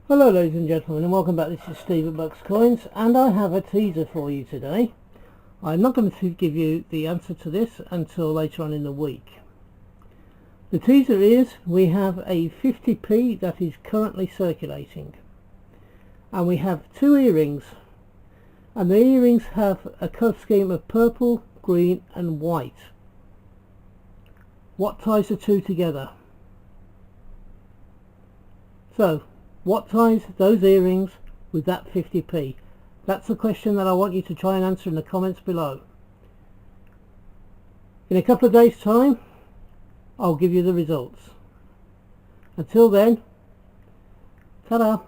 Hello ladies and gentlemen, and welcome back. This is Steve at Bucks Coins, and I have a teaser for you today. I'm not going to give you the answer to this until later on in the week. The teaser is we have a 50p that is currently circulating, and we have two earrings, and the earrings have a colour scheme of purple, green and white. What ties the two together? So what ties those earrings with that 50p? That's the question that I want you to try and answer in the comments below. In a couple of days time I'll give you the results. Until then, ta-da!